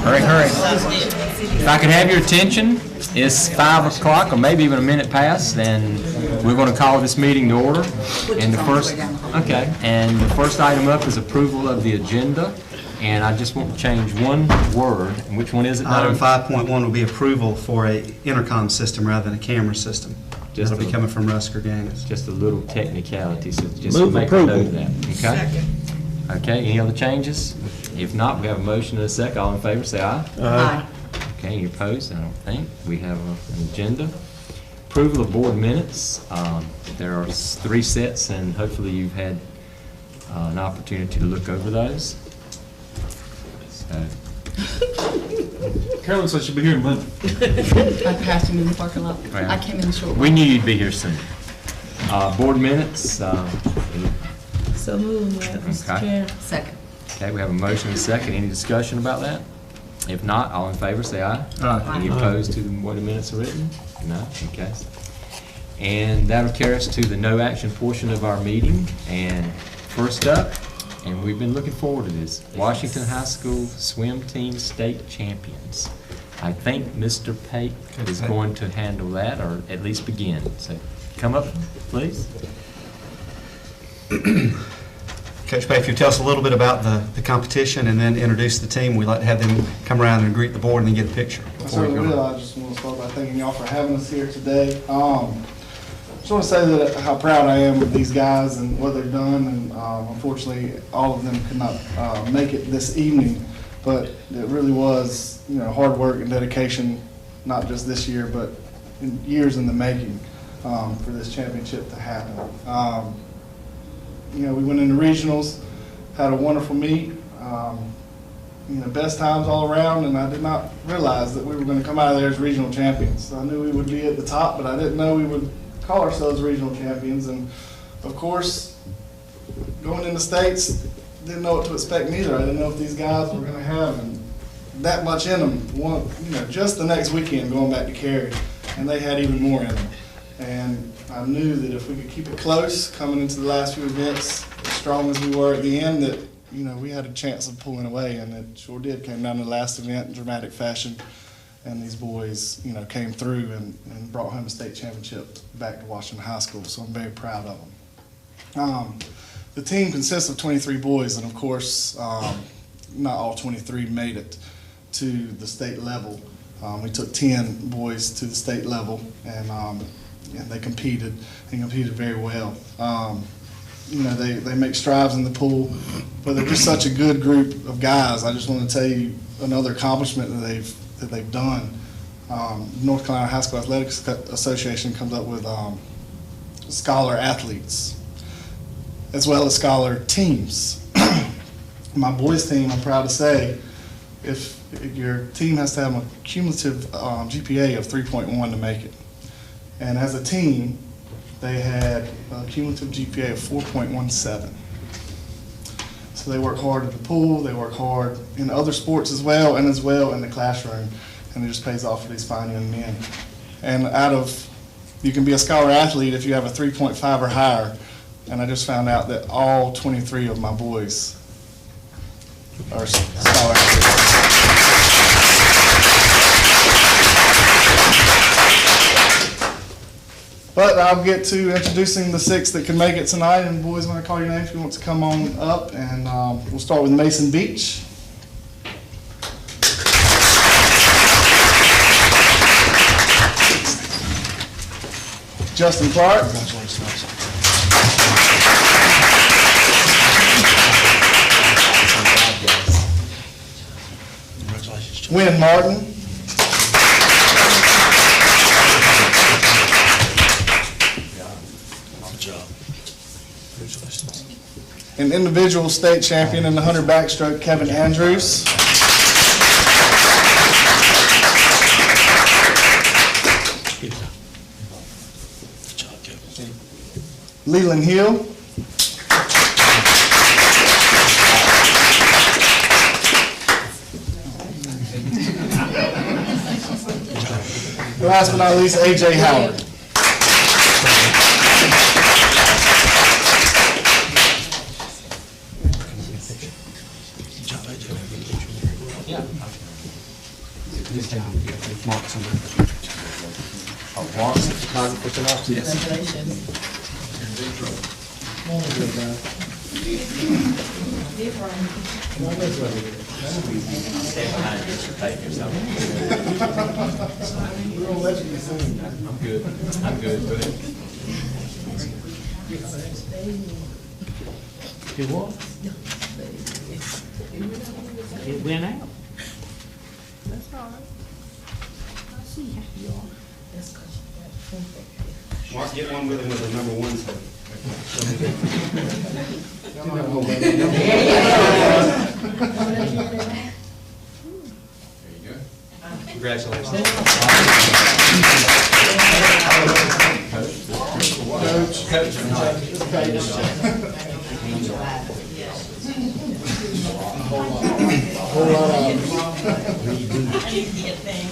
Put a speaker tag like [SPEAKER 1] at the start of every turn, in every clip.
[SPEAKER 1] Hurry, hurry. If I could have your attention, it's 5 o'clock or maybe even a minute past, and we're going to call this meeting to order. And the first item up is approval of the agenda. And I just want to change one word. And which one is it?
[SPEAKER 2] Item 5.1 will be approval for a intercom system rather than a camera system. That'll be coming from Russ Gerganis.
[SPEAKER 1] Just a little technicality, so just
[SPEAKER 3] Move
[SPEAKER 1] make a
[SPEAKER 3] approval.
[SPEAKER 1] note of that. Okay? Okay, any other changes? If not, we have a motion and a second. All in favor, say aye.
[SPEAKER 4] Aye.
[SPEAKER 1] Okay, any opposed? I don't think. We have an agenda. Approval of board minutes. There are 3 sets, and hopefully you've had an opportunity to look over those.
[SPEAKER 3] Carolyn said she'll be here in a minute.
[SPEAKER 4] I passed him in the parking lot.
[SPEAKER 1] Well,
[SPEAKER 4] I came in the short
[SPEAKER 1] We knew you'd be here soon. Board minutes.
[SPEAKER 5] So moved, Mr.
[SPEAKER 1] Okay.
[SPEAKER 5] Chair.
[SPEAKER 4] Second.
[SPEAKER 1] Okay, we have a motion and a second. Any discussion about that? If not, all in favor, say aye.
[SPEAKER 3] Aye.
[SPEAKER 1] Any opposed to what the minutes are written? No? Okay. And that'll carry us to the no action portion of our meeting. And first up, and we've been looking forward to this, Washington High School swim team state champions. I think Mr. Pate is going to handle that, or at least begin. So come up, please.
[SPEAKER 2] Coach Pate, if you tell us a little bit about the competition and then introduce the team, we'd like to have them come around and greet the board and then get a picture.
[SPEAKER 6] I certainly will. I just want to start by thanking y'all for having us here today. Just want to say that how proud I am of these guys and what they've done, and unfortunately, all of them could not make it this evening, but it really was, hard work and dedication, not just this year, but years in the making for this championship to happen. We went into regionals, had a wonderful meet, best times all around, and I did not realize that we were going to come out of there as regional champions. I knew we would be at the top, but I didn't know we would call ourselves regional champions. And of course, going into states, didn't know what to expect neither. I didn't know if these guys were going to have that much in them. Just the next weekend going back to Cary, and they had even more in them. And I knew that if we could keep it close coming into the last few events, as strong as we were at the end, that we had a chance of pulling away, and it sure did. Came down to the last event in dramatic fashion. And these boys, came through and brought home a state championship back to Washington High School, so I'm very proud of them. The team consists of 23 boys, and of course, not all 23 made it to the state level. We took 10 boys to the state level, and they competed very well. They make strides in the pool, but they're just such a good group of guys. I just want to tell you another accomplishment that they've done. North Carolina High School Athletics Association comes up with scholar athletes as well as scholar teams. My boys team, I'm proud to say, if your team has to have a cumulative GPA of 3.1 to make it. And as a team, they had a cumulative GPA of 4.17. So they work hard at the pool, they work hard in other sports as well in the classroom, and it just pays off for these fine young men. And you can be a scholar athlete if you have a 3.5 or higher, and I just found out that all 23 of my boys are scholar athletes. But I'll get to introducing the 6 that can make it tonight. And boys, when I call your name, if you want to come on up, and we'll start with Mason Beach. Justin Clark. Congratulations. Wynn Martin. An individual state champion in the 100 backstroke, Kevin Andrews. Leland Hill. Last but not least, A.J. Howard.
[SPEAKER 2] Mark's on there.
[SPEAKER 1] Oh, Mark's the photographer tonight? Yes.
[SPEAKER 4] Congratulations.
[SPEAKER 1] Stand behind you, take yourself. I'm good. I'm good. Go ahead.
[SPEAKER 3] It what? It went out. That's all right. I see how you are.
[SPEAKER 2] Mark, get one with him with the number one, so.
[SPEAKER 1] There you go.
[SPEAKER 2] Congratulations.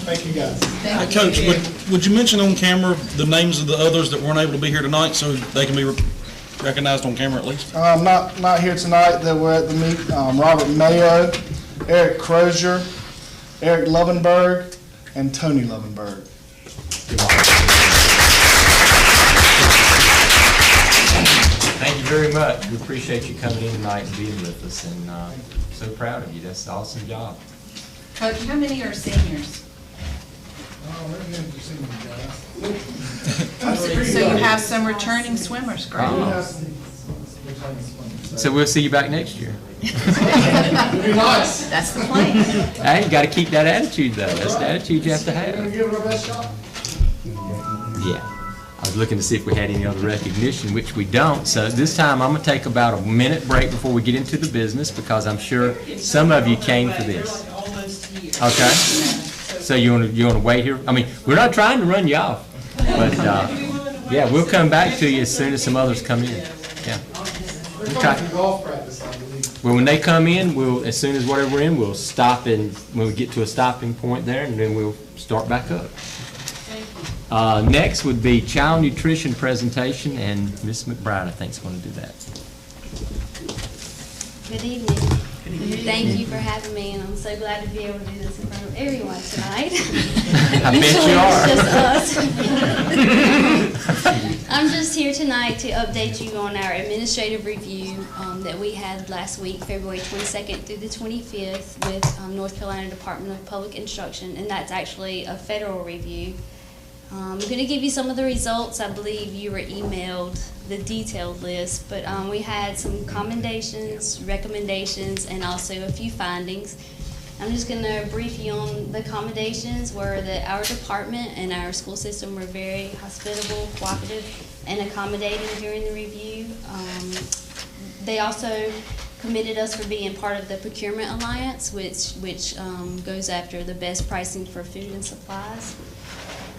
[SPEAKER 6] Thank you, guys.
[SPEAKER 7] Hey, Coach, would you mention on camera the names of the others that weren't able to be here tonight so they can be recognized on camera at least?
[SPEAKER 6] Not here tonight, that were at the meet, Robert Mayo, Eric Crozier, Eric Lovenberg, and Tony Lovenberg.
[SPEAKER 1] Thank you very much. We appreciate you coming in tonight and being with us, and so proud of you. That's an awesome job.
[SPEAKER 4] Coach, how many are seniors? So you have some returning swimmers, great.
[SPEAKER 1] So we'll see you back next year.
[SPEAKER 4] That's the plan.
[SPEAKER 1] Hey, you got to keep that attitude, though. That's the attitude you have to have. Yeah. I was looking to see if we had any other recognition, which we don't. So this time, I'm going to take about a minute break before we get into the business, because I'm sure some of you came for this. Okay? So you want to wait here? I mean, we're not trying to run you off, but yeah, we'll come back to you as soon as some others come in. Yeah. Okay. Well, when they come in, as soon as whatever we're in, we'll stop, and when we get to a stopping point there, and then we'll start back up. Next would be child nutrition presentation, and Ms. McBride, I think, is going to do that.
[SPEAKER 8] Good evening. Thank you for having me, and I'm so glad to be able to do this in front of everyone tonight.
[SPEAKER 1] I bet you are.
[SPEAKER 8] It's just us. I'm just here tonight to update you on our administrative review that we had last week, February 22nd through the 25th, with North Carolina Department of Public Instruction, and that's actually a federal review. I'm going to give you some of the results. I believe you were emailed the detailed list, but we had some commendations, recommendations, and also a few findings. I'm just going to brief you on the commendations. Were that our department and our school system were very hospitable, cooperative, and accommodating during the review. They also commended us for being part of the Procurement Alliance, which goes after the best pricing for food and supplies.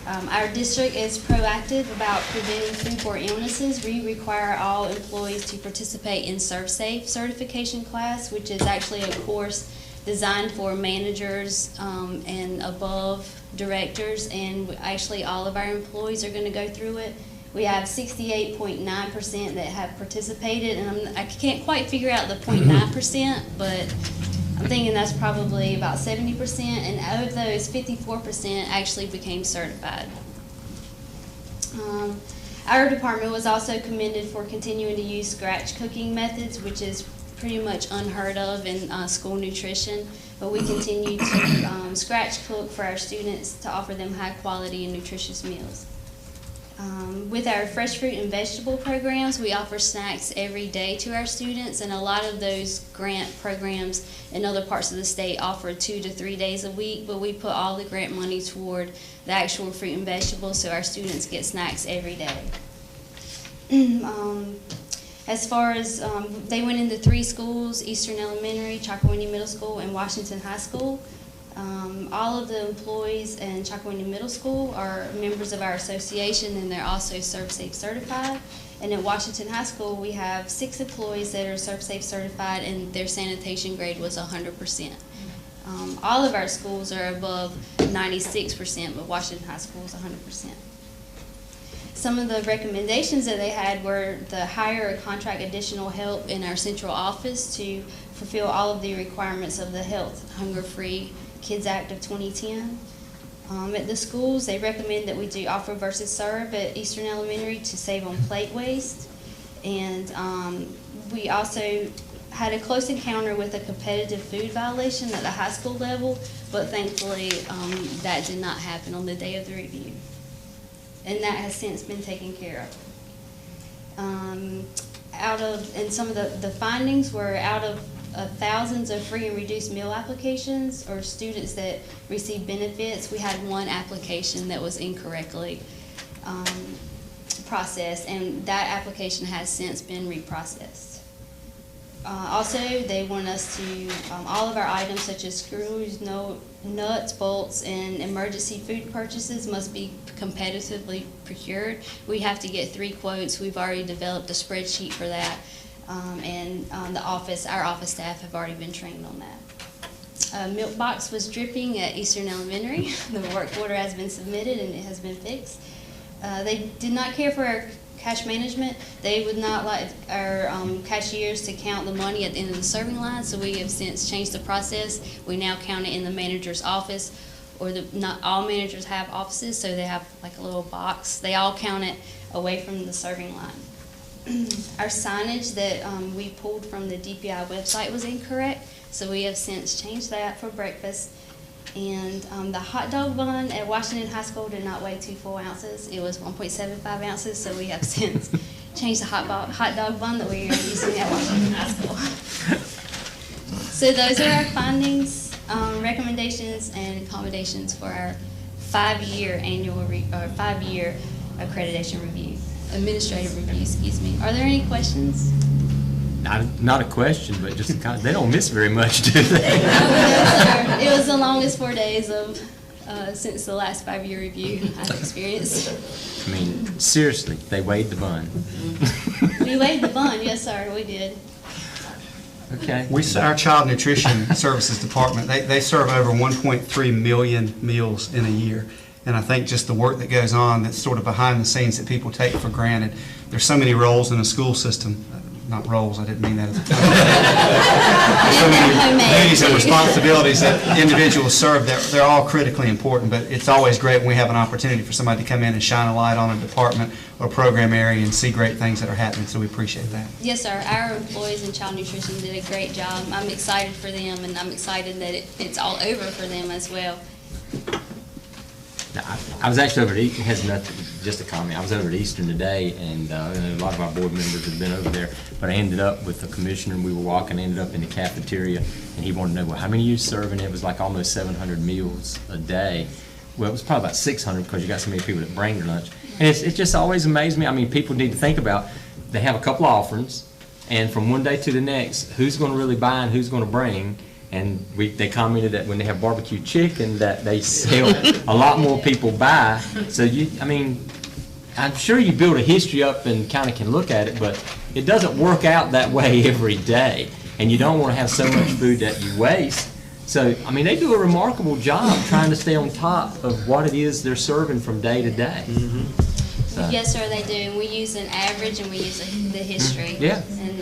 [SPEAKER 8] Our district is proactive about preventing foodborne illnesses. We require all employees to participate in ServSafe certification class, which is actually a course designed for managers and above directors, and actually all of our employees are going to go through it. We have 68.9% that have participated, and I can't quite figure out the 0.9%, but I'm thinking that's probably about 70%, and out of those, 54% actually became certified. Our department was also commended for continuing to use scratch cooking methods, which is pretty much unheard of in school nutrition, but we continue to scratch cook for our students to offer them high quality and nutritious meals. With our fresh fruit and vegetable programs, we offer snacks every day to our students, and a lot of those grant programs in other parts of the state offer 2 to 3 days a week, but we put all the grant money toward the actual fruit and vegetables, so our students get snacks every day. As far as, they went into 3 schools: Eastern Elementary, Chocowinity Middle School, and Washington High School. All of the employees in Chocowinity Middle School are members of our association, and they're also ServSafe certified. And at Washington High School, we have 6 employees that are ServSafe certified, and their sanitation grade was 100%. All of our schools are above 96%, but Washington High School is 100%. Some of the recommendations that they had were to hire or contract additional help in our central office to fulfill all of the requirements of the Health Hunger Free Kids Act of 2010. At the schools, they recommend that we do offer versus serve at Eastern Elementary to save on plate waste. And we also had a close encounter with a competitive food violation at the high school level, but thankfully that did not happen on the day of the review. And that has since been taken care of. And some of the findings were out of thousands of free and reduced meal applications or students that receive benefits, we had one application that was incorrectly processed, and that application has since been reprocessed. Also, they want us to, all of our items such as screws, nuts, bolts, and emergency food purchases must be competitively procured. We have to get 3 quotes. We've already developed a spreadsheet for that, and our office staff have already been trained on that. Milk box was dripping at Eastern Elementary. The work order has been submitted and it has been fixed. They did not care for our cash management. They would not like our cashiers to count the money at the end of the serving line, so we have since changed the process. We now count it in the manager's office, or not all managers have offices, so they have like a little box. They all count it away from the serving line. Our signage that we pulled from the DPI website was incorrect, so we have since changed that for breakfast. And the hot dog bun at Washington High School did not weigh 2 full ounces. It was 1.75 ounces, so we have since changed the hot dog bun that we are using at Washington High School. So those are our findings, recommendations, and accommodations for our 5-year five-year accreditation review, administrative review, excuse me. Are there any questions?
[SPEAKER 1] Not a question, but just a comment. They don't miss very much, do they?
[SPEAKER 8] It was the longest 4 days of since the last 5-year review I've experienced.
[SPEAKER 1] I mean, seriously, they weighed the bun.
[SPEAKER 8] We weighed the bun, yes, sir, we did.
[SPEAKER 1] Okay.
[SPEAKER 2] Our Child Nutrition Services Department, they serve over 1.3 million meals in a year. And I think just the work that goes on that's sort of behind the scenes that people take for granted. There's so many roles in a school system. Not roles, I didn't mean that as a term. So many duties and responsibilities that individuals serve, they're all critically important, but it's always great when we have an opportunity for somebody to come in and shine a light on a department or program area and see great things that are happening, so we appreciate that.
[SPEAKER 8] Yes, sir. Our employees in child nutrition did a great job. I'm excited for them, and I'm excited that it's all over for them as well.
[SPEAKER 1] I was actually over at Eastern, it has nothing, just a comment. I was over at Eastern today, and a lot of our board members have been over there, but I ended up with the commissioner, and we were walking, ended up in the cafeteria, and he wanted to know, well, how many you serving? It was like almost 700 meals a day. Well, it was probably about 600 because you got so many people that bring their lunch. And it just always amazed me. I mean, people need to think about, they have a couple of offerings, and from one day to the next, who's going to really buy and who's going to bring? And they commented that when they have barbecue chicken, that they sell a lot more people buy. So I mean, I'm sure you build a history up and kind of can look at it, but it doesn't work out that way every day. And you don't want to have so much food that you waste. So, I mean, they do a remarkable job trying to stay on top of what it is they're serving from day to day.
[SPEAKER 2] Mm-hmm.
[SPEAKER 1] So.
[SPEAKER 8] Yes, sir, they do. And we use an average and we use the history.
[SPEAKER 1] Yeah.
[SPEAKER 8] And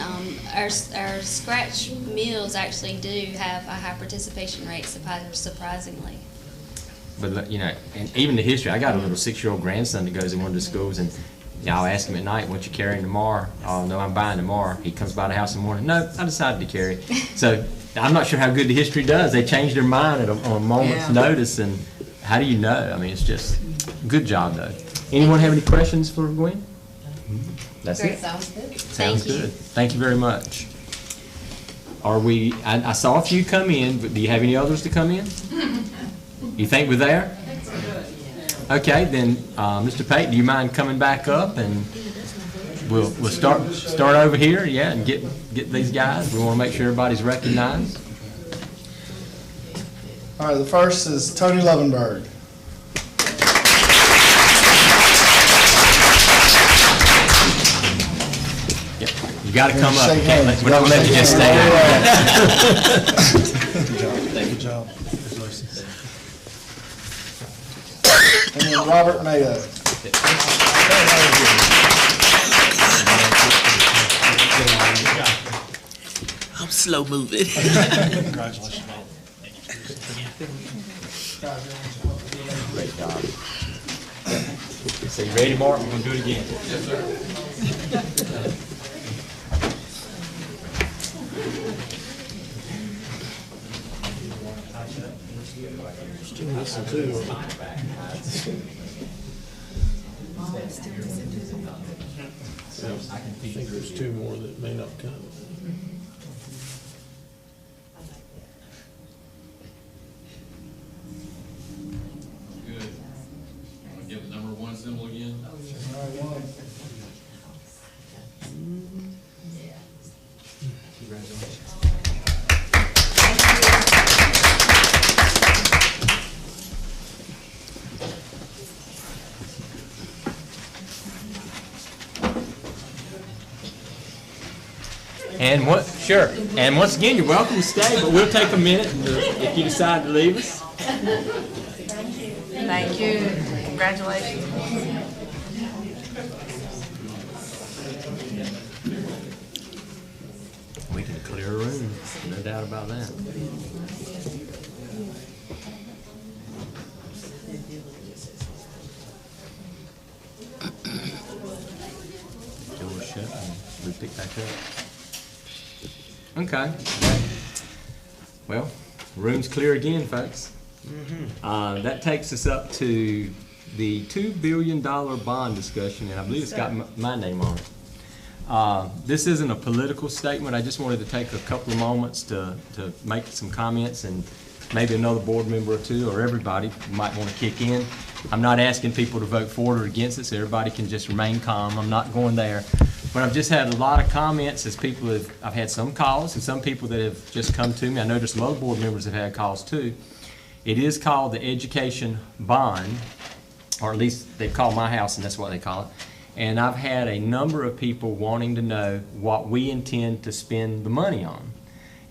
[SPEAKER 8] our scratch meals actually do have a high participation rate, surprisingly.
[SPEAKER 1] But, you know, and even the history, I got a little 6-year-old grandson that goes in one of the schools, and I'll ask him at night, what you carrying tomorrow? Oh, no, I'm buying tomorrow. He comes by the house in the morning. No, I decided to carry it. So I'm not sure how good the history does. They change their mind on a moment's notice, and how do you know? I mean, it's just good job, though. Anyone have any questions for Gwen? That's it.
[SPEAKER 4] Sounds good.
[SPEAKER 1] Sounds good. Thank you very much. Are we, I saw a few come in, but do you have any others to come in? You think we're there? Okay, then, Mr. Pate, do you mind coming back up, and we'll start over here, yeah, and get these guys. We want to make sure everybody's recognized.
[SPEAKER 6] All right, the first is Tony Lovenberg.
[SPEAKER 1] You got to come up.
[SPEAKER 6] Shake hands.
[SPEAKER 1] We don't let you just stand.
[SPEAKER 6] Good job. And then Robert Mayo.
[SPEAKER 3] I'm slow moving.
[SPEAKER 7] Congratulations, man.
[SPEAKER 1] job. So you ready, Mark? We're gonna do it again. Yes, sir.
[SPEAKER 9] I think there's two more that may not come.
[SPEAKER 10] Good. Wanna give the number one symbol again?
[SPEAKER 1] And sure. And once again, you're welcome to stay, but we'll take a minute if you decide to leave us.
[SPEAKER 4] Thank you. Congratulations.
[SPEAKER 1] We can clear a room, no doubt about that. Door shut and we pick back up. Okay. Well, room's clear again, folks. That takes us up to the $2 billion bond discussion, and I believe it's got my name on it. This isn't a political statement. I just wanted to take a couple of moments to make some comments, and maybe another board member or two, or everybody might want to kick in. I'm not asking people to vote for it or against it, so everybody can just remain calm. I'm not going there. But I've just had a lot of comments as people have, I've had some calls and some people that have just come to me. I know there's some other board members that have had calls too. It is called the education bond, or at least they call my house and that's what they call it. And I've had a number of people wanting to know what we intend to spend the money on.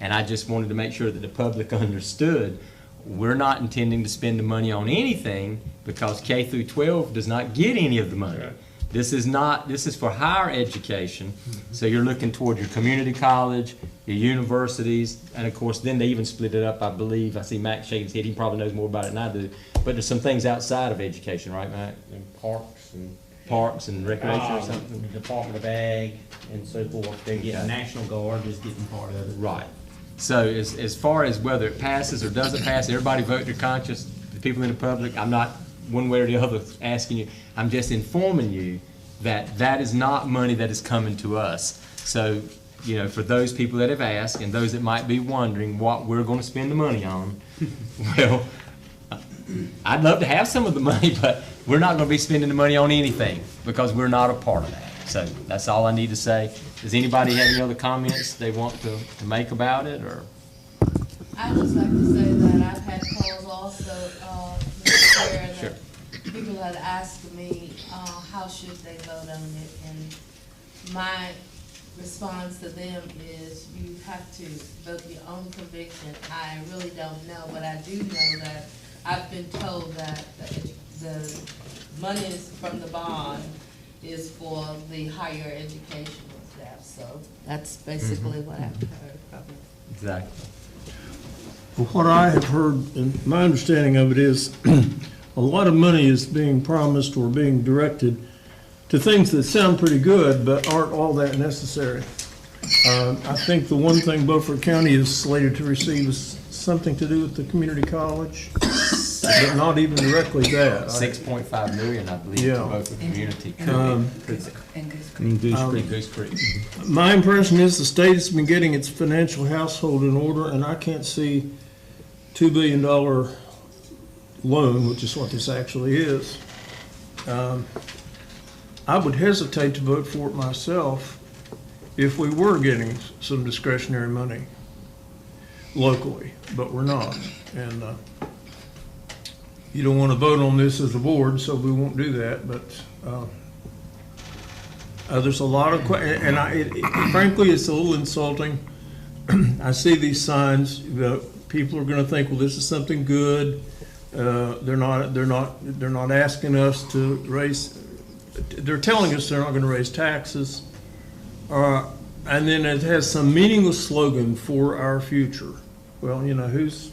[SPEAKER 1] And I just wanted to make sure that the public understood we're not intending to spend the money on anything because K through 12 does not get any of the money. Right. This is for higher education. So you're looking toward your community college, your universities, and of course then they even split it up, I believe. I see Mac shaking his head, he probably knows more about it than I do. But there's some things outside of education, right, Mac?
[SPEAKER 3] And
[SPEAKER 1] Parks and recreation or something?
[SPEAKER 3] Department of Ag and so forth. They're getting, National Guard is getting part of it.
[SPEAKER 1] Right. So as far as whether it passes or doesn't pass, everybody vote their conscience, the people in the public. I'm not one way or the other asking you. I'm just informing you that that is not money that is coming to us. So, you know, for those people that have asked and those that might be wondering what we're going to spend the money on, well, I'd love to have some of the money, but we're not going to be spending the money on anything because we're not a part of that. So that's all I need to say. Does anybody have any other comments they want to make about it, or?
[SPEAKER 5] I'd just like to say that I've had calls also, Mr. Chair,
[SPEAKER 1] Sure.
[SPEAKER 5] that people had asked me, how should they vote on it, and my response to them is you have to vote your own conviction. I really don't know, but I do know that I've been told that the monies from the bond is for the higher educational staff, so that's basically what I've heard from them.
[SPEAKER 1] Exactly.
[SPEAKER 9] Well, what I have heard, and my understanding of it is, a lot of money is being promised or being directed to things that sound pretty good, but aren't all that necessary. I think the one thing Beaufort County is slated to receive is something to do with the community college, but not even directly that.
[SPEAKER 1] 6.5 million, I believe,
[SPEAKER 9] Yeah.
[SPEAKER 1] to both the community.
[SPEAKER 4] And
[SPEAKER 1] Goose Creek.
[SPEAKER 9] My impression is the state has been getting its financial household in order, and I can't see $2 billion loan, which is what this actually is. I would hesitate to vote for it myself if we were getting some discretionary money locally, but we're not. And you don't want to vote on this as a board, so we won't do that, but there's a lot of questions, and frankly, it's a little insulting. I see these signs, people are going to think, well, this is something good. They're not asking us to raise. They're telling us they're not going to raise taxes, and then it has some meaningless slogan for our future. Well, you know, who's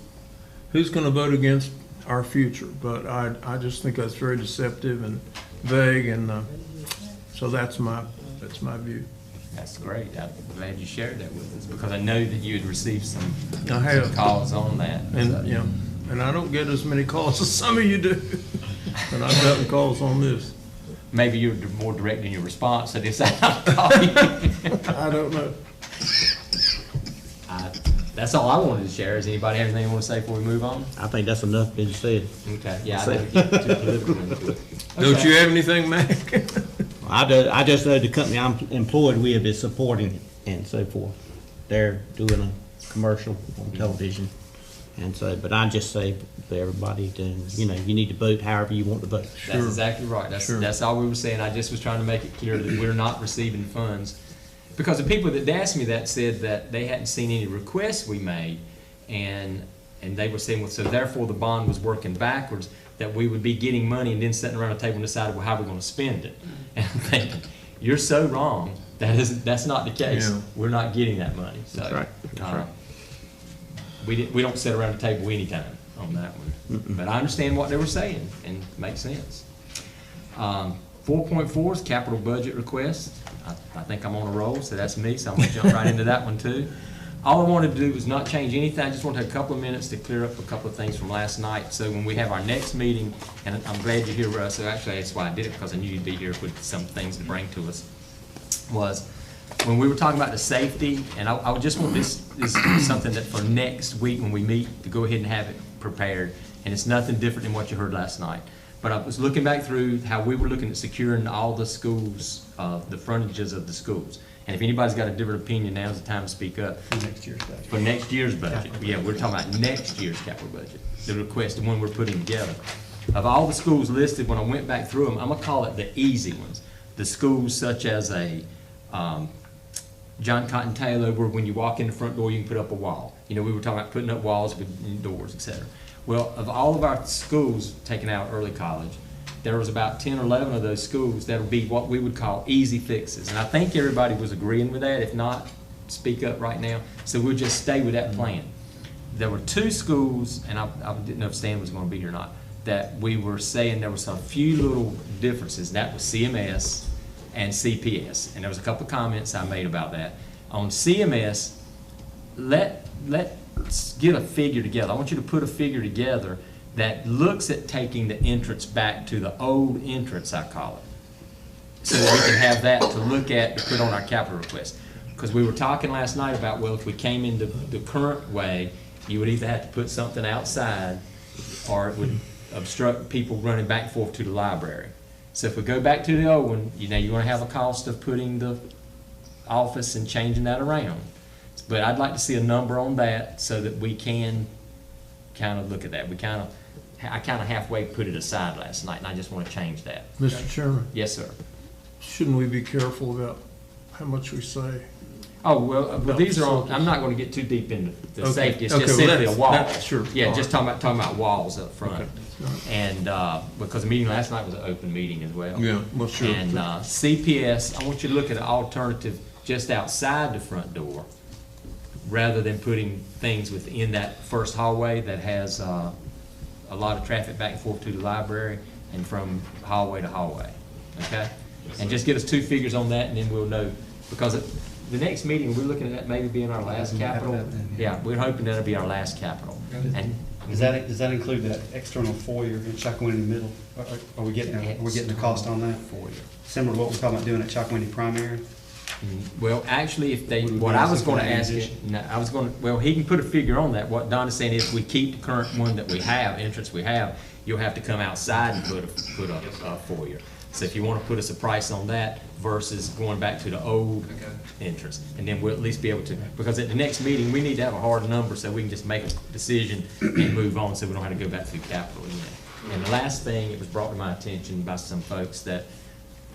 [SPEAKER 9] going to vote against our future. But I just think that's very deceptive and vague, and so that's my view.
[SPEAKER 1] That's great. I'm glad you shared that with us, because I know that you had received some
[SPEAKER 9] I have.
[SPEAKER 1] calls on that.
[SPEAKER 9] And,
[SPEAKER 1] So-
[SPEAKER 9] you know, and I don't get as many calls as some of you do, but I've gotten calls on this.
[SPEAKER 1] Maybe you're more direct in your response, so this I'll call you.
[SPEAKER 9] I don't know.
[SPEAKER 1] That's all I wanted to share. Does anybody have anything they want to say before we move on?
[SPEAKER 3] I think that's enough been said.
[SPEAKER 1] Okay, yeah, I didn't get too political into it.
[SPEAKER 9] Don't
[SPEAKER 1] Okay.
[SPEAKER 9] you have anything, Mac?
[SPEAKER 3] I just know the company I'm employed with is supporting it and so forth. They're doing a commercial on television. And so, but I just say for everybody to, you know, you need to vote however you want to vote.
[SPEAKER 1] That's exactly right. That's all we were saying. I just was trying to make it clear that we're not receiving funds. Because the people that asked me that said that they hadn't seen any requests we made, and they were saying, well, so therefore the bond was working backwards, that we would be getting money and then sitting around a table and deciding, well, how are we going to spend it? And I'm thinking, you're so wrong. That's not the case.
[SPEAKER 9] Yeah.
[SPEAKER 1] We're not getting that money. So,
[SPEAKER 3] That's right. That's right.
[SPEAKER 1] We don't sit around the table anytime on that one. But I understand what they were saying, and it makes sense. 4.4 is capital budget request. I think I'm on a roll, so that's me, so I'm gonna jump right into that one too. All I wanted to do was not change anything. I just want to take a couple of minutes to clear up a couple of things from last night. So when we have our next meeting, and I'm glad you're here, Russ, so actually that's why I did it, because I knew you'd be here with some things to bring to us, was when we were talking about the safety, and I would just want this is something that for next week when we meet, to go ahead and have it prepared. And it's nothing different than what you heard last night. But I was looking back through how we were looking at securing all the schools, the frontages of the schools. And if anybody's got a different opinion, now's the time to speak up.
[SPEAKER 2] For next year's budget.
[SPEAKER 1] For next year's budget. Yeah, we're talking about next year's capital budget, the request, the one we're putting together. Of all the schools listed, when I went back through them, I'm gonna call it the easy ones. The schools such as John Cotton Taylor, where when you walk in the front door, you can put up a wall. You know, we were talking about putting up walls with doors, et cetera. Well, of all of our schools taken out early college, there was about 10 or 11 of those schools that'll be what we would call easy fixes. And I think everybody was agreeing with that. If not, speak up right now. So we'll just stay with that plan. There were 2 schools, and I didn't know if Stan was going to be here or not, that we were saying there was a few little differences. That was CMS and CPS. And there was a couple of comments I made about that. On CMS, let's get a figure together. I want you to put a figure together that looks at taking the entrance back to the old entrance, I call it, so that we can have that to look at to put on our capital request. Because we were talking last night about, well, if we came in the current way, you would either have to put something outside, or it would obstruct people running back and forth to the library. So if we go back to the old one, you know, you're going to have a cost of putting the office and changing that around. But I'd like to see a number on that so that we can kind of look at that. I kind of halfway put it aside last night, and I just want to change that.
[SPEAKER 9] Mr. Chairman,
[SPEAKER 1] Yes, sir.
[SPEAKER 9] shouldn't we be careful about how much we say?
[SPEAKER 1] Oh, well, these are on, I'm not going to get too deep into the
[SPEAKER 9] Okay.
[SPEAKER 1] safety. It's
[SPEAKER 9] Okay,
[SPEAKER 1] just
[SPEAKER 9] well,
[SPEAKER 1] simply a
[SPEAKER 9] that's-
[SPEAKER 1] wall.
[SPEAKER 9] that's- sure.
[SPEAKER 1] Yeah,
[SPEAKER 9] All
[SPEAKER 1] just
[SPEAKER 9] right.
[SPEAKER 1] talking about walls up front.
[SPEAKER 9] Okay.
[SPEAKER 1] And, because the meeting last night was an open meeting as well.
[SPEAKER 9] Yeah, well, sure.
[SPEAKER 1] And CPS, I want you to look at an alternative just outside the front door, rather than putting things within that first hallway that has a lot of traffic back and forth to the library and from hallway to hallway, okay? And just get us 2 figures on that, and then we'll know, because the next meeting, we're looking at that maybe being our last capital. Yeah, we're hoping that'll be our last capital. And
[SPEAKER 2] Does that include that external foyer in Chocowinity Middle? Are we getting the cost on that? Similar to what we're talking about doing at Chocowinity Primary?
[SPEAKER 1] Well, actually, if they,
[SPEAKER 2] Would we
[SPEAKER 1] what
[SPEAKER 2] be
[SPEAKER 1] I was
[SPEAKER 2] able to
[SPEAKER 1] gonna ask
[SPEAKER 2] addition?
[SPEAKER 1] it, no, I was gonna, well, he can put a figure on that. What Don is saying is, if we keep the current one that we have, entrance we have, you'll have to come outside and put a foyer. So if you wanna put us a price on that versus going back to the old entrance, and then we'll at least be able to, because at the next meeting, we need to have a hard number so we can just make a decision and move on, so we don't have to go back through capital again. And the last thing, it was brought to my attention by some folks that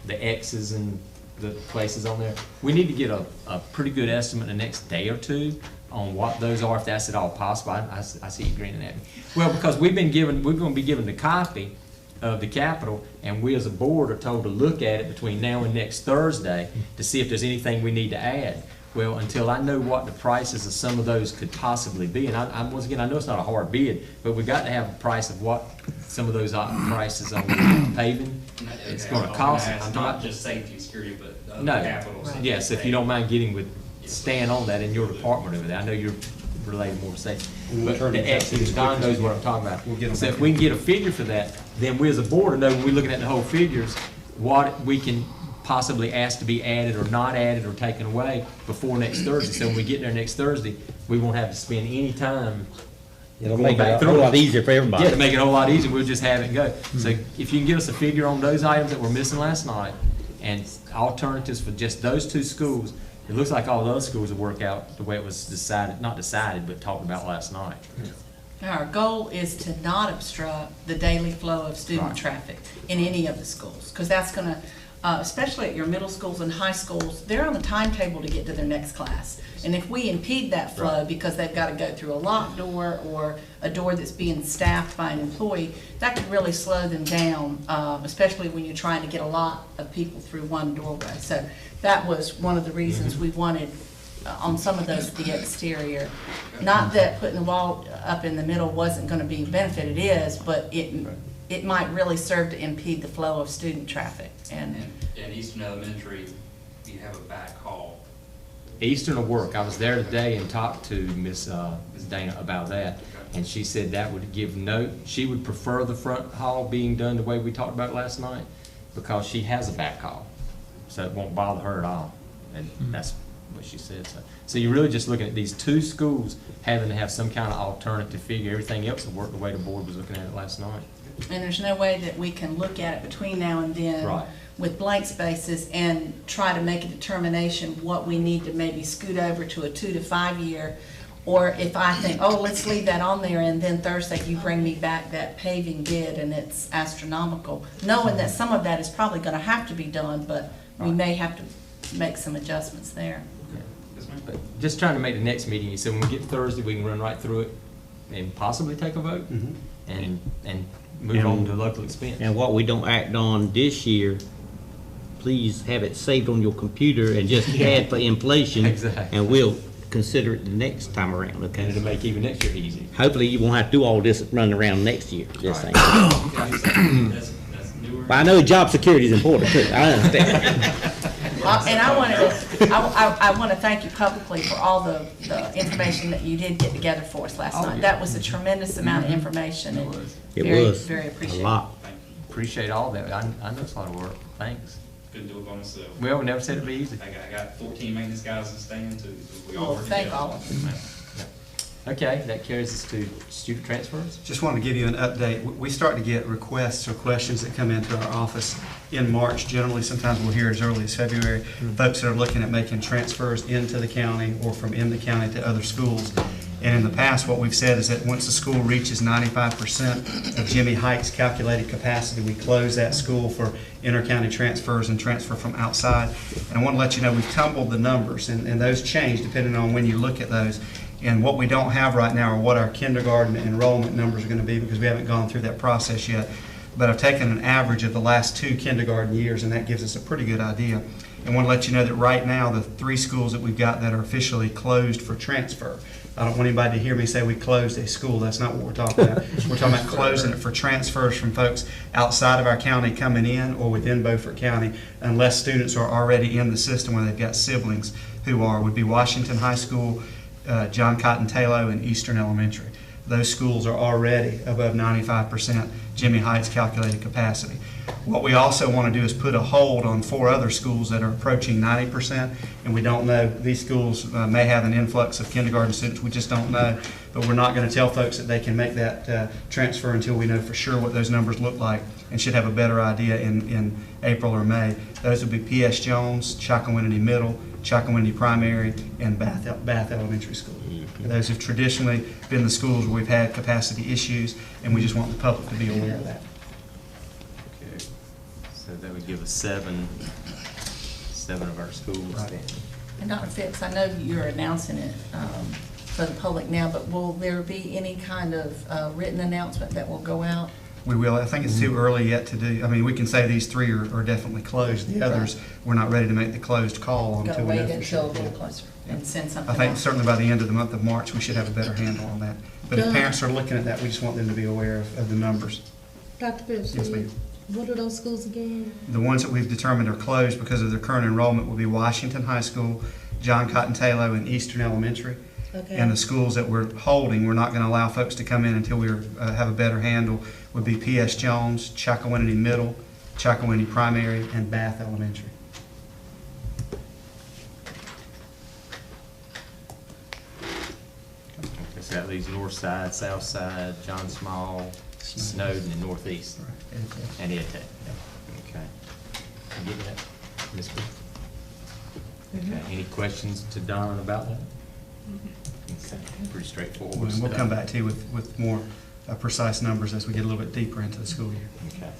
[SPEAKER 1] the X's and the places on there, we need to get a pretty good estimate the next day or 2 on what those are, if that's at all possible. I see you grinning at me. Well, because we're going to be given the copy of the capital, and we as a board are told to look at it between now and next Thursday to see if there's anything we need to add. Well, until I know what the prices of some of those could possibly be, and once again, I know it's not a hard bid, but we got to have a price of what some of those prices on paving, it's gonna cost.
[SPEAKER 11] It's not just safety and security, but the
[SPEAKER 1] No,
[SPEAKER 11] other capital.
[SPEAKER 1] yes, if you don't mind getting with Stan on that in your department over there, I know you're related more to safety. But Don knows what I'm talking about. So if we can get a figure for that, then we as a board will know when we're looking at the whole figures, what we can possibly ask to be added or not added or taken away before next Thursday. So when we get there next Thursday, we won't have to spend any time.
[SPEAKER 3] It'll
[SPEAKER 1] going
[SPEAKER 3] make
[SPEAKER 1] back
[SPEAKER 3] it a
[SPEAKER 1] through
[SPEAKER 3] whole lot easier for everybody.
[SPEAKER 1] Yeah, to make it a whole lot easier, we'll just have it go. So if you can give us a figure on those items that were missing last night and alternatives for just those two schools, it looks like all the other schools will work out the way it was decided, not decided, but talked about last night.
[SPEAKER 4] Our goal is to not obstruct the daily flow of student
[SPEAKER 1] Right.
[SPEAKER 4] traffic in any of the schools, because that's going to, especially at your middle schools and high schools, they're on the timetable to get to their next class. And if we impede that flow
[SPEAKER 1] Right.
[SPEAKER 4] because they've got to go through a locked door or a door that's being staffed by an employee, that could really slow them down, especially when you're trying to get a lot of people through one doorway. So that was one of the reasons we wanted on some of those, the exterior. Not that putting the wall up in the middle wasn't going to be a benefit, it is, but it might really serve to impede the flow of student traffic. And
[SPEAKER 11] In Eastern Elementary, you have a back hall.
[SPEAKER 1] Eastern will work. I was there today and talked to Miss Dana about that, and she said that would give she would prefer the front hall being done the way we talked about last night, because she has a back hall, so it won't bother her at all, and that's what she said. So you're really just looking at these two schools having to have some kind of alternative figure. Everything else will work the way the board was looking at it last night.
[SPEAKER 4] And there's no way that we can look at it between now and then
[SPEAKER 1] Right.
[SPEAKER 4] with blank spaces and try to make a determination what we need to maybe scoot over to a 2 to 5 year. Or if I think, oh, let's leave that on there, and then Thursday you bring me back that paving bid and it's astronomical, knowing that some of that is probably going to have to be done, but we may have to make some adjustments there.
[SPEAKER 1] But just trying to make the next meeting, so when we get Thursday, we can run right through it and possibly take a vote and move on to local expense.
[SPEAKER 3] And what we don't act on this year, please have it saved on your computer and just add for inflation.
[SPEAKER 1] Exactly.
[SPEAKER 3] And we'll consider it the next time around,
[SPEAKER 1] And
[SPEAKER 3] okay?
[SPEAKER 1] it'll make even next year easy.
[SPEAKER 3] Hopefully you won't have to do all this running around next year, just saying.
[SPEAKER 11] That's newer.
[SPEAKER 3] But I know job security is important too, I understand.
[SPEAKER 4] And I want to thank you publicly for all the information that you did get together for us last night. That was a tremendous amount of information. and
[SPEAKER 3] It
[SPEAKER 4] very,
[SPEAKER 3] was
[SPEAKER 4] very
[SPEAKER 3] a
[SPEAKER 4] appreciated.
[SPEAKER 3] lot.
[SPEAKER 1] Appreciate all that. I know it's a lot of work. Thanks.
[SPEAKER 11] Couldn't do it by myself.
[SPEAKER 1] Well, we never said it'd be easy.
[SPEAKER 11] I got 14 maintenance guys in stand too, so we all
[SPEAKER 4] Well,
[SPEAKER 11] work
[SPEAKER 4] thank
[SPEAKER 11] together.
[SPEAKER 4] all of you.
[SPEAKER 1] Okay, that carries us to student transfers.
[SPEAKER 2] Just wanted to give you an update. We start to get requests or questions that come into our office in March. Generally, sometimes we'll hear as early as February. Folks that are looking at making transfers into the county or from in the county to other schools. And in the past, what we've said is that once the school reaches 95% of Jimmy Heights' calculated capacity, we close that school for inter-county transfers and transfer from outside. And I want to let you know, we've tumbled the numbers, and those change depending on when you look at those. And what we don't have right now are what our kindergarten enrollment numbers are going to be, because we haven't gone through that process yet. But I've taken an average of the last 2 kindergarten years, and that gives us a pretty good idea. And want to let you know that right now, the 3 schools that we've got that are officially closed for transfer. I don't want anybody to hear me say we closed a school. That's not what we're talking about. We're talking about closing it for transfers from folks outside of our county coming in or within Beaufort County, unless students are already in the system where they've got siblings who would be Washington High School, John Cotton Talo, and Eastern Elementary. Those schools are already above 95% Jimmy Heights calculated capacity. What we also want to do is put a hold on 4 other schools that are approaching 90%, and we don't know, these schools may have an influx of kindergarten students, we just don't know, but we're not going to tell folks that they can make that transfer until we know for sure what those numbers look like, and should have a better idea in April or May. Those would be P.S. Jones, Chocowinity Middle, Chocowinity Primary, and Bath Elementary School. And those have traditionally been the schools where we've had capacity issues, and we just want the public to be aware of that.
[SPEAKER 1] Okay. So that would give us 7 of our schools.
[SPEAKER 2] Right.
[SPEAKER 4] And Dr. Phipps, I know you're announcing it for the public now, but will there be any kind of written announcement that will go out?
[SPEAKER 2] We will. I think it's too early yet to do. I mean, we can say these 3 are definitely closed. The others, we're not ready to make the closed call
[SPEAKER 4] Gotta
[SPEAKER 2] until we know
[SPEAKER 4] wait
[SPEAKER 2] for
[SPEAKER 4] until a
[SPEAKER 2] sure.
[SPEAKER 4] little closer. and send something
[SPEAKER 2] I think
[SPEAKER 4] out.
[SPEAKER 2] certainly by the end of the month of March, we should have a better handle on that. But if
[SPEAKER 5] Done.
[SPEAKER 2] parents are looking at that, we just want them to be aware of the numbers.
[SPEAKER 5] Dr. Phipps,
[SPEAKER 2] Yes, ma'am.
[SPEAKER 5] what are those schools again?
[SPEAKER 2] The ones that we've determined are closed because of their current enrollment will be Washington High School, John Cotton Taylor, and Eastern Elementary.
[SPEAKER 5] Okay.
[SPEAKER 2] And the schools that we're holding, we're not going to allow folks to come in until we have a better handle, would be P.S. Jones, Chakawinity Middle, Chakawinity Primary, and Bath Elementary.
[SPEAKER 1] Okay, so that leaves north side, south side, John Small, Snowden, and northeast, and Ed Tech. Okay. You get that, Ms. Booth? Okay, any questions to Don about that? Okay, pretty straightforward.
[SPEAKER 2] We'll come back to you with more precise numbers as we get a little bit deeper into the school year.
[SPEAKER 1] Okay.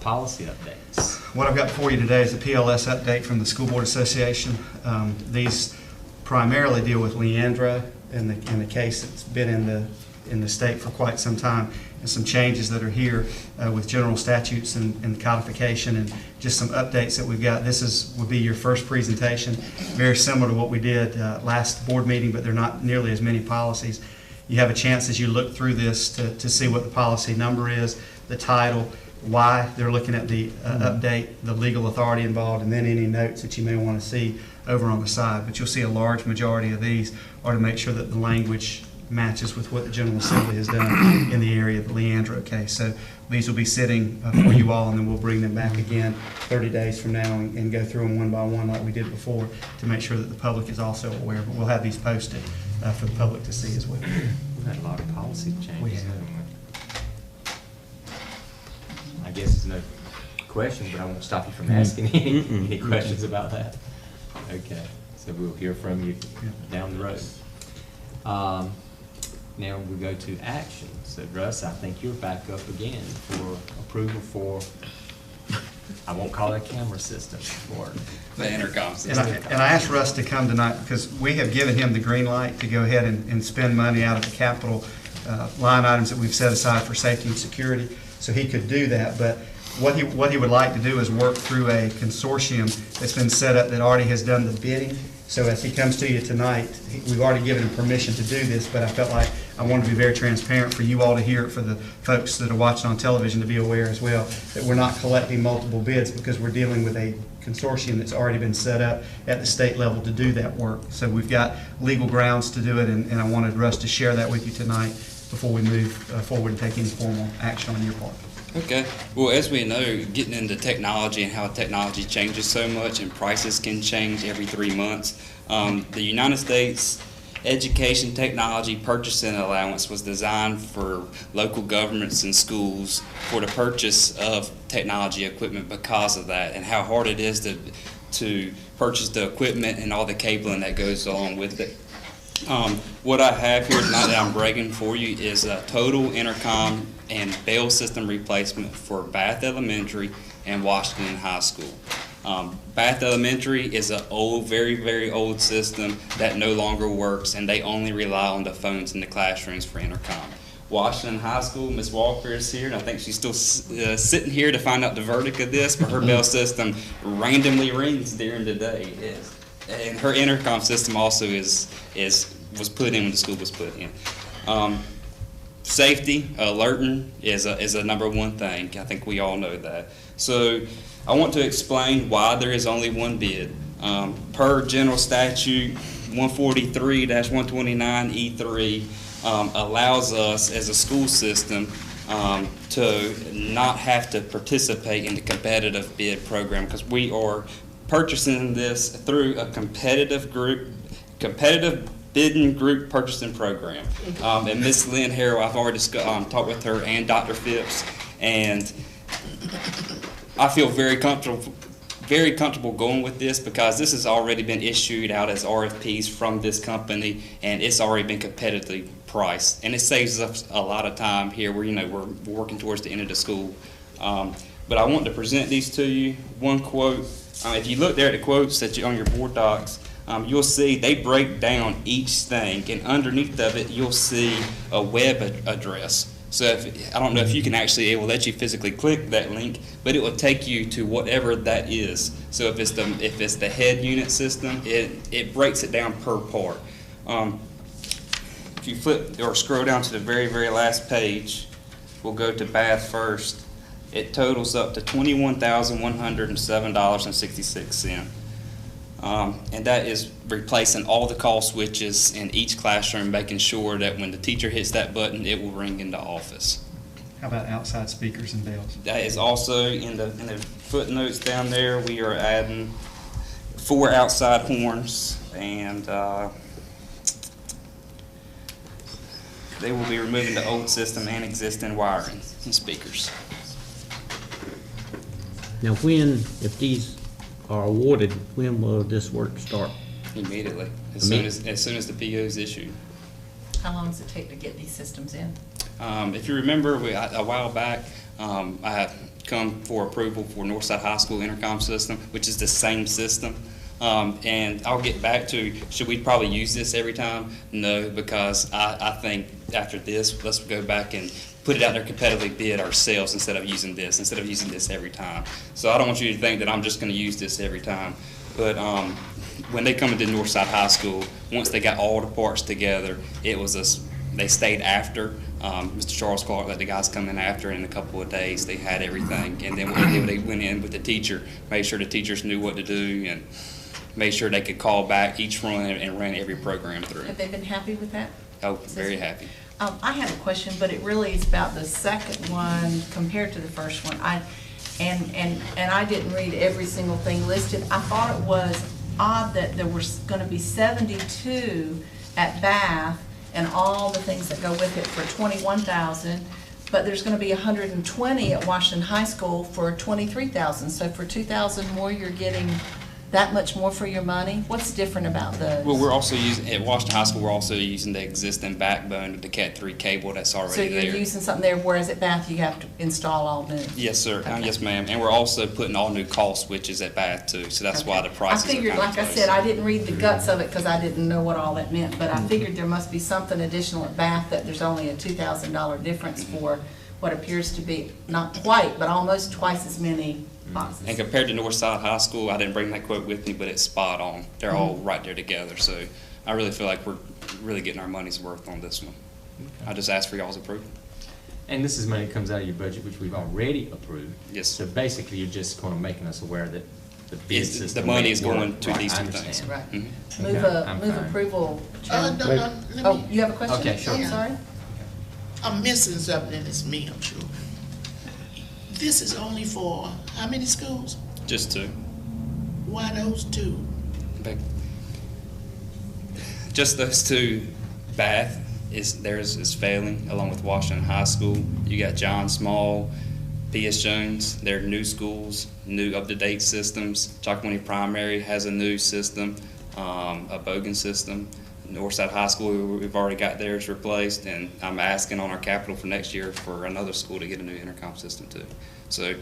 [SPEAKER 1] Policy updates.
[SPEAKER 2] What I've got for you today is a PLS update from the School Board Association. These primarily deal with Leandra and the case that's been in the state for quite some time, and some changes that are here with general statutes and codification, and just some updates that we've got. This would be your first presentation, very similar to what we did last board meeting, but they're not nearly as many policies. You have a chance as you look through this to see what the policy number is, the title, why they're looking at the update, the legal authority involved, and then any notes that you may want to see over on the side. But you'll see a large majority of these are to make sure that the language matches with what the General Assembly has done in the area of the Leandro case. So these will be sitting for you all, and then we'll bring them back again 30 days from now and go through them one by one like we did before to make sure that the public is also aware. But we'll have these posted for the public to see as well.
[SPEAKER 1] We've had a lot of policy changes.
[SPEAKER 2] We have.
[SPEAKER 1] haven't we? I guess there's no questions, but I won't stop you from asking any questions about that. Okay, so we'll hear from you down the road. Now we go to action. So Russ, I think you're back up again for approval for, I won't call it a camera system, for
[SPEAKER 11] The intercom
[SPEAKER 2] And
[SPEAKER 11] system.
[SPEAKER 2] I asked Russ to come tonight because we have given him the green light to go ahead and spend money out of the capital line items that we've set aside for safety and security, so he could do that. But what he would like to do is work through a consortium that's been set up that already has done the bidding. So as he comes to you tonight, we've already given him permission to do this, but I felt like I wanted to be very transparent for you all to hear it, for the folks that are watching on television to be aware as well, that we're not collecting multiple bids because we're dealing with a consortium that's already been set up at the state level to do that work. So we've got legal grounds to do it, and I wanted Russ to share that with you tonight before we move forward and take any formal action on your part.
[SPEAKER 11] Okay, well, as we know, getting into technology and how technology changes so much and prices can change every 3 months, the United States Education Technology Purchasing Allowance was designed for local governments and schools for the purchase of technology equipment because of that and how hard it is to purchase the equipment and all the cabling that goes along with it. What I have here tonight that I'm bragging for you is a total intercom and bell system replacement for Bath Elementary and Washington High School. Bath Elementary is an old, very, very old system that no longer works, and they only rely on the phones in the classrooms for intercom. Washington High School, Ms. Walker is here, and I think she's still sitting here to find out the verdict of this, but her bell system randomly rings during the day. Yes. And her intercom system also was put in when the school was put in. Safety, alerting is a number one thing. I think we all know that. So I want to explain why there is only one bid. Per General Statute 143-129E3 allows us as a school system to not have to participate in the competitive bid program because we are purchasing this through a competitive bidding group purchasing program. And Ms. Lynn Harrell, I've already talked with her and Dr. Phipps, and I feel very comfortable going with this because this has already been issued out as RFPs from this company, and it's already been competitively priced, and it saves us a lot of time here. We're working towards the end of the school, but I want to present these to you. One quote. If you look there at the quotes that on your board docs, you'll see they break down each thing, and underneath of it you'll see a web address. So if, I don't know if you can actually, it will let you physically click that link, but it will take you to whatever that is. So if it's the head unit system, it breaks it down per part. If you flip or scroll down to the very, very last page, we'll go to bath first. It totals up to $21,107.66. And that is replacing all the call switches in each classroom, making sure that when the teacher hits that button, it will ring into office.
[SPEAKER 2] How about outside speakers and bells?
[SPEAKER 11] That is also in the footnotes down there. We are adding 4 outside horns, and they will be removing the old system and existing wiring and speakers.
[SPEAKER 3] Now, if these are awarded, when will this work start?
[SPEAKER 11] Immediately, as soon as the PO is issued.
[SPEAKER 4] How long does it take to get these systems in?
[SPEAKER 11] If you remember, a while back, I had come for approval for Northside High School intercom system, which is the same system. And I'll get back to, should we probably use this every time? No, because I think after this, let's go back and put it out there competitively bid ourselves instead of using this every time. So I don't want you to think that I'm just going to use this every time. But when they come into Northside High School, once they got all the parts together, they stayed after. Mr. Charles Clark let the guys come in after, and in a couple of days they had everything. And then when they went in with the teacher, made sure the teachers knew what to do and made sure they could call back each run and ran every program through.
[SPEAKER 4] Have they been happy with that?
[SPEAKER 11] Oh, very happy.
[SPEAKER 4] I have a question, but it really is about the second one compared to the first one. And I didn't read every single thing listed. I thought it was odd that there was going to be 72 at Bath and all the things that go with it for $21,000, but there's going to be 120 at Washington High School for $23,000. So for $2,000 more, you're getting that much more for your money? What's different about those?
[SPEAKER 11] Well, we're also using, at Washington High School, we're also using the existing backbone of the Cat 3 cable that's already there.
[SPEAKER 4] So you're using something there, whereas at Bath you have to install all new?
[SPEAKER 11] Yes, sir.
[SPEAKER 4] Okay.
[SPEAKER 11] Yes, ma'am. And we're also putting all new call switches at Bath too, so that's why the prices are kind of
[SPEAKER 4] I figured, like I
[SPEAKER 11] close.
[SPEAKER 4] said, I didn't read the guts of it because I didn't know what all that meant, but I figured there must be something additional at Bath, that there's only a $2,000 difference for what appears to be, not quite, but almost twice as many boxes.
[SPEAKER 11] And compared to Northside High School, I didn't bring that quote with me, but it's spot on. They're all right there together, so I really feel like we're really getting our money's worth on this one. I just ask for y'all's approval.
[SPEAKER 1] And this is money that comes out of your budget, which we've already approved.
[SPEAKER 11] Yes.
[SPEAKER 1] So basically, you're just kind of making us aware that the bid
[SPEAKER 11] Yes,
[SPEAKER 1] system.
[SPEAKER 11] the money is
[SPEAKER 1] may work.
[SPEAKER 11] going to
[SPEAKER 1] Right,
[SPEAKER 11] these
[SPEAKER 1] I
[SPEAKER 11] two
[SPEAKER 1] understand.
[SPEAKER 11] things.
[SPEAKER 4] Right.
[SPEAKER 11] Mhm.
[SPEAKER 1] Okay,
[SPEAKER 4] Move
[SPEAKER 1] I'm fine.
[SPEAKER 4] approval. Jim.
[SPEAKER 12] No, let
[SPEAKER 4] Oh,
[SPEAKER 12] me,
[SPEAKER 4] you have a question?
[SPEAKER 1] Okay, sure.
[SPEAKER 4] I'm sorry.
[SPEAKER 12] I'm missing something, and it's me, I'm sure. This is only for how many schools?
[SPEAKER 11] Just two.
[SPEAKER 12] Why those two?
[SPEAKER 11] Just those two. Bath is failing, along with Washington High School. You got John Small, P.S. Jones. They're new schools, new up-to-date systems. Chalkawinnie Primary has a new system, a Bogan system. Northside High School, we've already got theirs replaced, and I'm asking on our capital for next year for another school to get a new intercom system too. So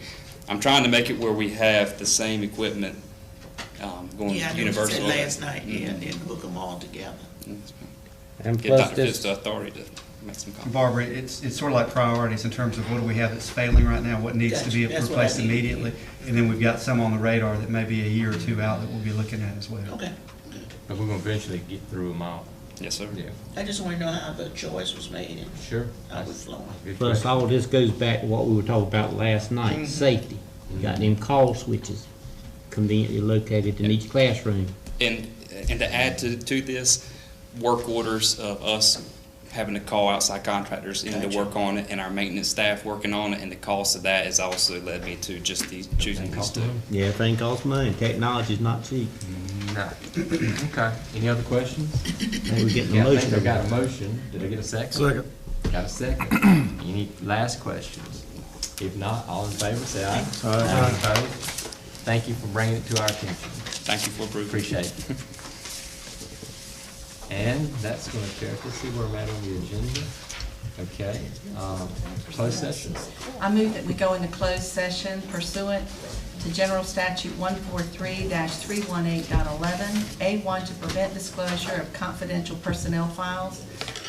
[SPEAKER 11] I'm trying to make it where we have the same equipment going
[SPEAKER 12] Yeah, I know what you
[SPEAKER 11] universal.
[SPEAKER 12] said last night, yeah, and then hook them all together.
[SPEAKER 3] And
[SPEAKER 11] Get
[SPEAKER 3] plus
[SPEAKER 11] Dr. Fitz
[SPEAKER 3] this,
[SPEAKER 11] the authority to make some comments.
[SPEAKER 2] Barbara, it's sort of like priorities in terms of what do we have that's failing right now, what needs to be
[SPEAKER 12] Gotcha. That's what I
[SPEAKER 2] replaced
[SPEAKER 12] need.
[SPEAKER 2] immediately, and then we've got some on the radar that may be a year or two out that we'll be looking at as well.
[SPEAKER 12] Okay, good.
[SPEAKER 1] But we're gonna eventually get through them all.
[SPEAKER 11] Yes, sir.
[SPEAKER 1] Yeah,
[SPEAKER 12] I just want to know how the choice was made and
[SPEAKER 1] sure.
[SPEAKER 12] how it was flowing.
[SPEAKER 1] Good
[SPEAKER 3] plus
[SPEAKER 1] question.
[SPEAKER 3] all this goes back to what we were talking about last night, safety. You got them call switches conveniently located in each classroom.
[SPEAKER 11] And to add to this, work orders of us having to call outside contractors in to
[SPEAKER 12] Gotcha.
[SPEAKER 11] work on it, and our maintenance staff working on it, and the cost of that has also led me to just choosing these two.
[SPEAKER 3] Yeah, everything costs money. Technology's not cheap.
[SPEAKER 1] No. Okay, any other questions?
[SPEAKER 3] Now we're getting
[SPEAKER 1] Yeah,
[SPEAKER 3] a
[SPEAKER 1] I think
[SPEAKER 3] motion.
[SPEAKER 1] I got a motion. Did I get a second?
[SPEAKER 7] Second.
[SPEAKER 1] Got a second. Any last questions? If not, all in favor, say aye. Aye. Opposed? Thank you for bringing it to our attention.
[SPEAKER 11] Thank you for approving.
[SPEAKER 1] Appreciate it. And that's going to carry, let's see where we're at on the agenda. Okay, closed session.
[SPEAKER 4] I move that we go into closed session pursuant to General Statute 143-318.11, A1, to prevent disclosure of confidential personnel files,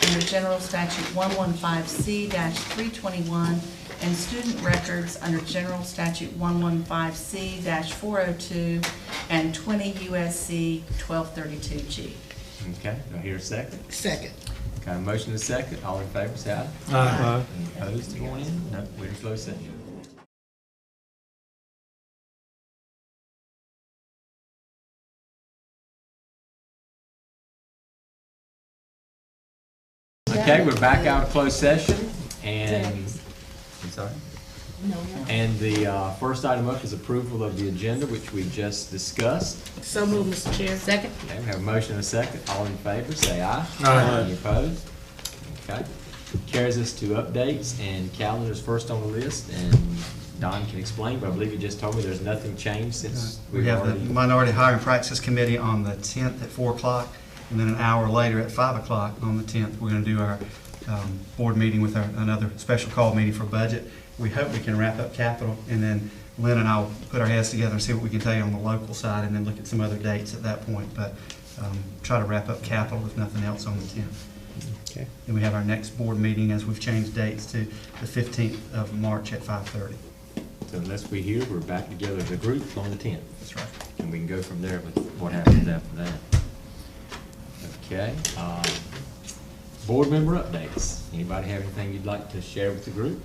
[SPEAKER 4] under General Statute 115C-321, and student records under General Statute 115C-402 and 20 USC 1232G.
[SPEAKER 1] Okay, do I hear a second?
[SPEAKER 12] Second.
[SPEAKER 1] Got a motion and a second. All in favor, say aye.
[SPEAKER 9] Aye.
[SPEAKER 1] Any opposed to going in? No, we're in closed session. Okay, we're back out of closed session, and, I'm sorry? And the first item up is approval of the agenda, which we just discussed.
[SPEAKER 12] So moved, Mr. Chair. Second.
[SPEAKER 1] Okay, we have a motion and a second. All in favor, say aye.
[SPEAKER 9] Aye.
[SPEAKER 1] Any opposed? Okay. Carries us to updates, and calendar's first on the list, and Don can explain, but I believe you just told me there's nothing changed since
[SPEAKER 2] We
[SPEAKER 1] we've
[SPEAKER 2] have the
[SPEAKER 1] already.
[SPEAKER 2] Minority Hiring Practices Committee on the 10th at 4 o'clock, and then an hour later at 5 o'clock on the 10th, we're going to do our board meeting with another special call meeting for budget. We hope we can wrap up capital, and then Lynn and I will put our heads together and see what we can tell you on the local side, and then look at some other dates at that point, but try to wrap up capital if nothing else on the 10th.
[SPEAKER 3] Okay.
[SPEAKER 2] Then we have our next board meeting, as we've changed dates, to the 15th of March at 5:30.
[SPEAKER 1] So unless we hear, we're back together as a group on the 10th.
[SPEAKER 2] That's right.
[SPEAKER 1] And we can go from there with what happens after that. Okay. Board member updates. Anybody have anything you'd like to share with the group?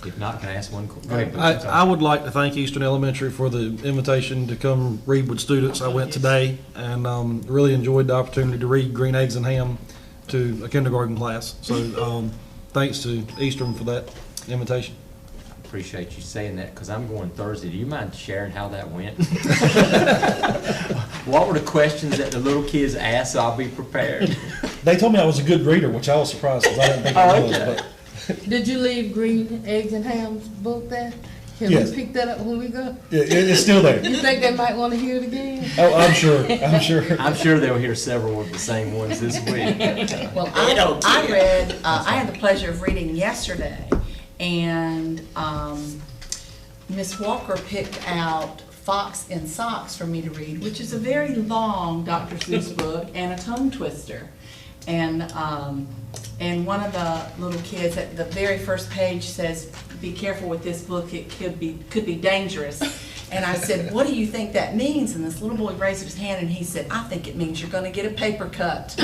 [SPEAKER 1] If not, can I ask one? Go ahead. Bruce, I'm sorry.
[SPEAKER 7] I would like to thank Eastern Elementary for the invitation to come read with students. I went today and really enjoyed the opportunity to read Green Eggs and Ham to a kindergarten class. So thanks to Eastern for that invitation.
[SPEAKER 1] Appreciate you saying that, because I'm going Thursday. Do you mind sharing how that went? What were the questions that the little kids asked, so I'll be prepared?
[SPEAKER 7] They told me I was a good reader, which I was surprised because I didn't think I was.
[SPEAKER 1] Okay.
[SPEAKER 7] But
[SPEAKER 5] Did you leave Green Eggs and Ham's book there? Can
[SPEAKER 7] Yes.
[SPEAKER 5] we pick that up when we go?
[SPEAKER 7] it's still there.
[SPEAKER 5] You think they might want to hear it again?
[SPEAKER 7] Oh, I'm sure. I'm sure.
[SPEAKER 1] I'm sure they'll hear several of the same ones this week.
[SPEAKER 4] Well, I read, I had the pleasure of reading yesterday, and Miss Walker picked out Fox in Socks for me to read, which is a very long Dr. Seuss book and a tongue twister. And one of the little kids at the very first page says, "Be careful with this book, it could be dangerous." And I said, "What do you think that means?" And this little boy raised his hand and he said, "I think it means you're going to get a paper cut."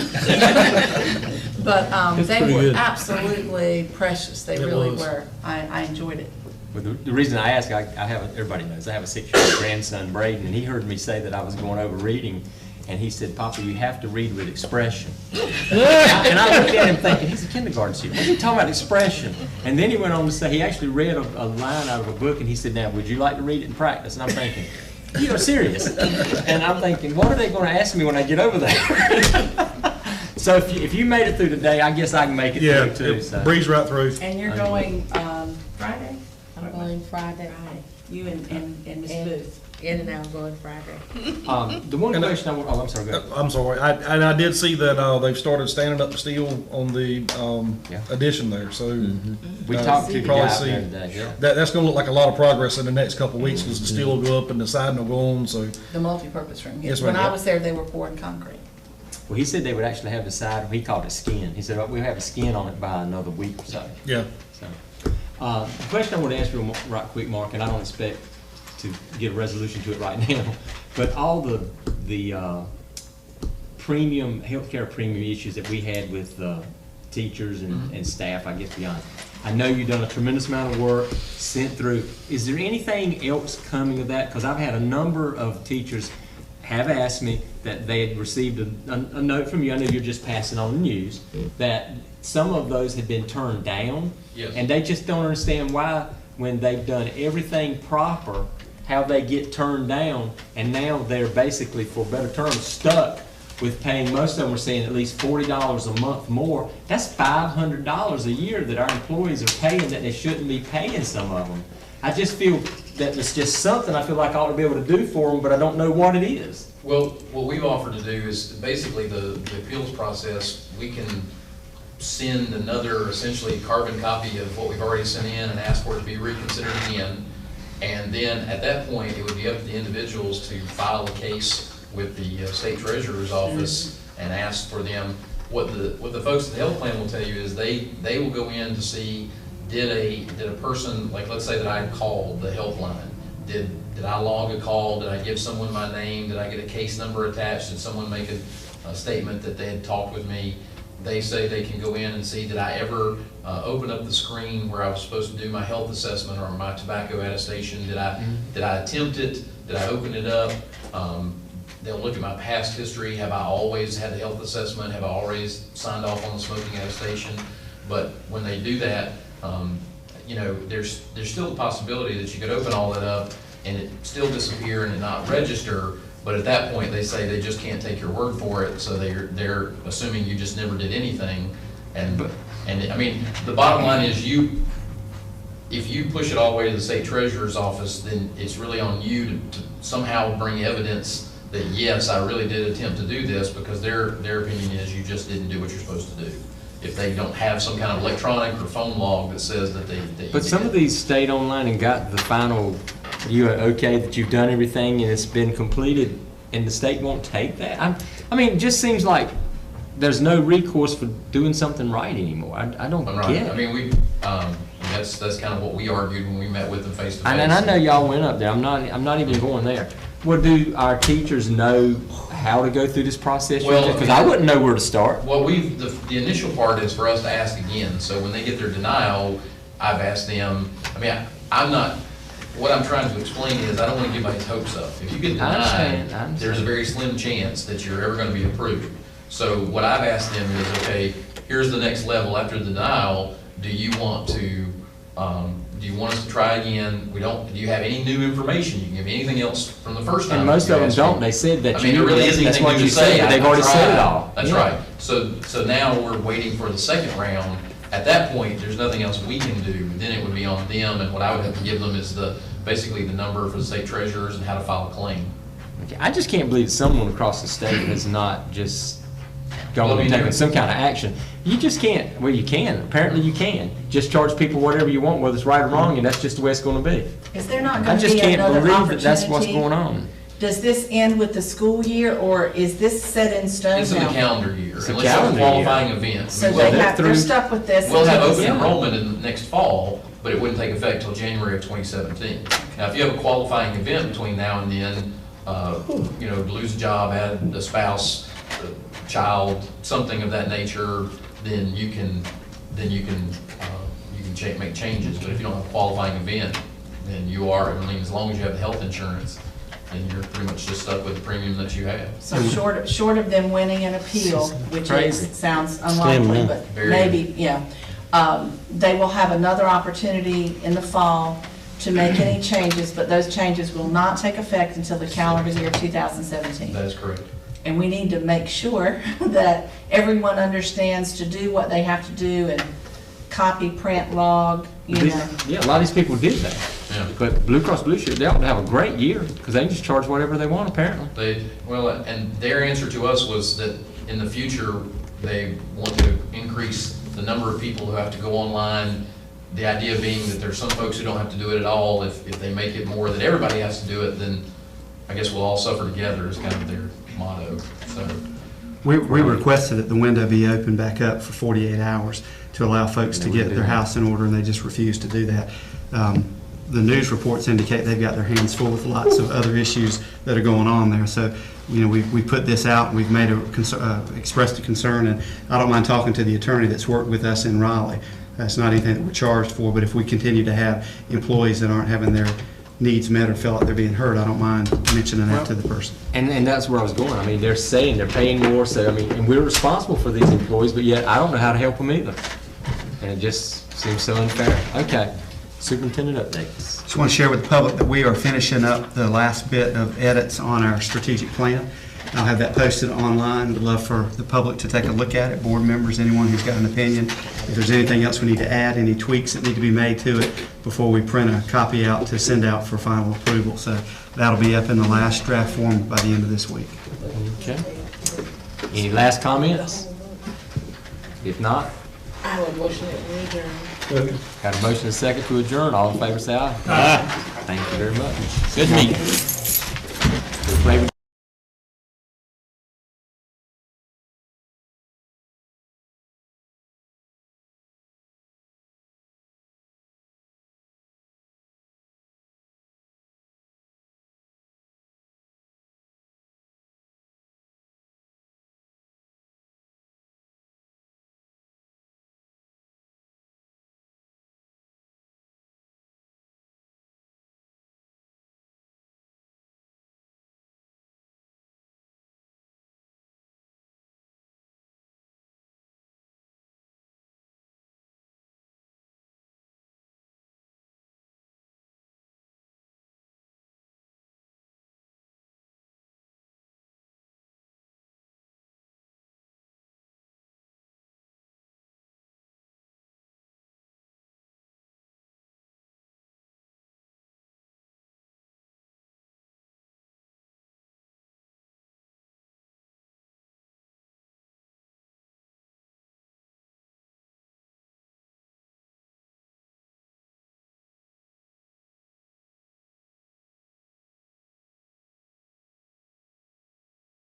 [SPEAKER 4] But they
[SPEAKER 7] pretty
[SPEAKER 4] were
[SPEAKER 7] good.
[SPEAKER 4] absolutely precious. They
[SPEAKER 7] It
[SPEAKER 4] really
[SPEAKER 7] was.
[SPEAKER 4] were. I enjoyed it.
[SPEAKER 1] Well, the reason I ask, I have, everybody knows, I have a 6-year-old grandson, Braden, and he heard me say that I was going over reading, and he said, "Papa, you have to read with expression." And I looked at him thinking, he's a kindergarten student. What are you talking about expression? And then he went on to say, he actually read a line out of a book, and he said, "Now, would you like to read it in practice?" And I'm thinking, you're serious. And I'm thinking, what are they going to ask me when I get over there? So if you made it through today, I guess I can make it
[SPEAKER 7] Yeah,
[SPEAKER 1] through too. So.
[SPEAKER 7] breeze right through.
[SPEAKER 4] And you're going Friday?
[SPEAKER 5] I'm going Friday.
[SPEAKER 4] You and Ms. Booth.
[SPEAKER 5] In and out going Friday.
[SPEAKER 1] The one question I'm sorry, go ahead.
[SPEAKER 7] I'm sorry. I did see that they've started standing up steel on the
[SPEAKER 1] Yeah.
[SPEAKER 7] addition there. So
[SPEAKER 1] We talked to the
[SPEAKER 7] probably
[SPEAKER 1] guy
[SPEAKER 7] see
[SPEAKER 1] there today, yeah.
[SPEAKER 7] that's going to look like a lot of progress in the next couple of weeks because the steel will go up and the siding will go on. So
[SPEAKER 4] The multipurpose room.
[SPEAKER 7] Yes,
[SPEAKER 4] When
[SPEAKER 7] ma'am.
[SPEAKER 4] I was there, they were pouring concrete.
[SPEAKER 1] Well, he said they would actually have the side, he called it skin. He said, we'll have a skin on it by another week or so.
[SPEAKER 7] yeah.
[SPEAKER 1] So, the question I want to ask you right quick, Mark, and I don't expect to get a resolution to it right now, but all the premium, healthcare premium issues that we had with teachers and staff, I guess beyond. I know you've done a tremendous amount of work, sent through. Is there anything else coming of that? Because I've had a number of teachers have asked me that they had received a note from you, I know you're just passing on the news, that some of those had been turned down.
[SPEAKER 10] Yes.
[SPEAKER 1] And they just don't understand why, when they've done everything proper, how they get turned down, and now they're basically, for better terms, stuck with paying, most of them are saying at least $40 a month more. That's $500 a year that our employees are paying that they shouldn't be paying, some of them. I just feel that it's just something I feel like I ought to be able to do for them, but I don't know what it is.
[SPEAKER 10] Well, what we've offered to do is basically the appeals process, we can send another essentially carbon copy of what we've already sent in and ask for it to be reconsidered again. And then at that point, it would be up to the individuals to file a case with the state treasurer's office and ask for them what the folks at the health plan will tell you is they will go in to see, did a person, like let's say that I called the helpline, did I log a call, did I give someone my name, did I get a case number attached, did someone make a statement that they had talked with me? They say they can go in and see, did I ever open up the screen where I was supposed to do my health assessment or my tobacco attestation? Did I attempt it? Did I open it up? They'll look at my past history. Have I always had the health assessment? Have I always signed off on the smoking attestation? But when they do that, you know, there's still the possibility that you could open all that up and it still disappear and it not register. But at that point, they say they just can't take your word for it, so they're assuming you just never did anything. And I mean, the bottom line is if you push it all the way to the state treasurer's office, then it's really on you to somehow bring evidence that yes, I really did attempt to do this, because their opinion is you just didn't do what you're supposed to do. If they don't have some kind of electronic or phone log that says that they
[SPEAKER 1] But some of these stayed online and got the final, okay, that you've done everything and it's been completed, and the state won't take that? I mean, it just seems like there's no recourse for doing something right anymore. I don't
[SPEAKER 10] Right.
[SPEAKER 1] get it.
[SPEAKER 10] I mean, that's kind of what we argued when we met with them face to face.
[SPEAKER 1] And I know y'all went up there. I'm not even going there. Well, do our teachers know how to go through this process?
[SPEAKER 10] Well,
[SPEAKER 1] Because I wouldn't know where to start.
[SPEAKER 10] Well, the initial part is for us to ask again. So when they get their denial, I've asked them, I mean, what I'm trying to explain is I don't want to get anybody's hopes up. If you get
[SPEAKER 1] I
[SPEAKER 10] denied,
[SPEAKER 1] understand.
[SPEAKER 10] there's a very slim chance that you're ever going to be approved. So what I've asked them is, okay, here's the next level after the denial. Do you want us to try again? Do you have any new information? You can give me anything else from the first time.
[SPEAKER 1] And most
[SPEAKER 10] you
[SPEAKER 1] of them
[SPEAKER 10] asked
[SPEAKER 1] don't.
[SPEAKER 10] me.
[SPEAKER 1] They said that
[SPEAKER 10] I mean, there really isn't
[SPEAKER 1] that's
[SPEAKER 10] anything
[SPEAKER 1] what
[SPEAKER 10] new
[SPEAKER 1] you
[SPEAKER 10] to say.
[SPEAKER 1] said. They've already said it all.
[SPEAKER 10] That's
[SPEAKER 1] Yeah.
[SPEAKER 10] right. So now we're waiting for the second round. At that point, there's nothing else we can do. Then it would be on them, and what I would have to give them is basically the number for the state treasurers and how to file a claim.
[SPEAKER 1] Okay, I just can't believe that someone across the state has not just
[SPEAKER 10] Well, I
[SPEAKER 1] gone
[SPEAKER 10] mean,
[SPEAKER 1] and taken some kind of action. You just can't. Well, you can. Apparently, you can. Just charge people whatever you want, whether it's right or wrong, and that's just the way it's going to be.
[SPEAKER 4] Is there not
[SPEAKER 1] I
[SPEAKER 4] going to
[SPEAKER 1] just
[SPEAKER 4] be
[SPEAKER 1] can't
[SPEAKER 4] another
[SPEAKER 1] believe that that's what's
[SPEAKER 4] opportunity?
[SPEAKER 1] going on.
[SPEAKER 4] Does this end with the school year, or is this set in stone
[SPEAKER 10] It's in the
[SPEAKER 4] now?
[SPEAKER 10] calendar year,
[SPEAKER 1] It's a
[SPEAKER 10] unless you have a
[SPEAKER 1] calendar year.
[SPEAKER 10] qualifying event.
[SPEAKER 4] So
[SPEAKER 1] Well,
[SPEAKER 4] they're
[SPEAKER 1] through-
[SPEAKER 4] stuck with this.
[SPEAKER 10] We'll have
[SPEAKER 4] until
[SPEAKER 10] open
[SPEAKER 4] December.
[SPEAKER 10] enrollment in the next fall, but it wouldn't take effect till January of 2017. Now, if you have a qualifying event between now and then, lose a job, add a spouse, a child, something of that nature, then you can make changes. But if you don't have a qualifying event, then as long as you have the health insurance, then you're pretty much just stuck with the premium that you have.
[SPEAKER 4] So short of them winning an appeal, which
[SPEAKER 1] Crazy.
[SPEAKER 4] sounds unlikely, but
[SPEAKER 10] Very.
[SPEAKER 4] maybe, yeah. They will have another opportunity in the fall to make any changes, but those changes will not take effect until the calendar year 2017.
[SPEAKER 10] That is correct.
[SPEAKER 4] And we need to make sure that everyone understands to do what they have to do and copy, print, log, you know.
[SPEAKER 1] Yeah, a lot of these people did that.
[SPEAKER 10] Yeah.
[SPEAKER 1] But Blue Cross Blue Shield, they ought to have a great year, because they can just charge whatever they want, apparently.
[SPEAKER 10] And their answer to us was that in the future, they want to increase the number of people who have to go online. The idea being that there's some folks who don't have to do it at all. If they make it more that everybody has to do it, then I guess we'll all suffer together is kind of their motto. So
[SPEAKER 2] We requested that the window be open back up for 48 hours to allow folks to get their house in order, and they just refused to do that. The news reports indicate they've got their hands full with lots of other issues that are going on there. So, we put this out, and we've made expressed a concern, and I don't mind talking to the attorney that's worked with us in Raleigh. That's not anything that we're charged for, but if we continue to have employees that aren't having their needs met or feel like they're being hurt, I don't mind mentioning that to the person.
[SPEAKER 1] And that's where I was going. I mean, they're saying they're paying more, so, I mean, and we're responsible for these employees, but yet I don't know how to help them either. And it just seems so unfair. Okay, superintendent updates.
[SPEAKER 2] Just want to share with the public that we are finishing up the last bit of edits on our strategic plan. I'll have that posted online. Would love for the public to take a look at it, board members, anyone who's got an opinion. If there's anything else we need to add, any tweaks that need to be made to it before we print a copy out to send out for final approval. So that'll be up in the last draft form by the end of this week.
[SPEAKER 1] Okay. Any last comments? If not,
[SPEAKER 12] I have a motion that we adjourn.
[SPEAKER 1] got a motion and a second to adjourn. All in favor, say aye. Thank you very much.
[SPEAKER 3] Good meeting.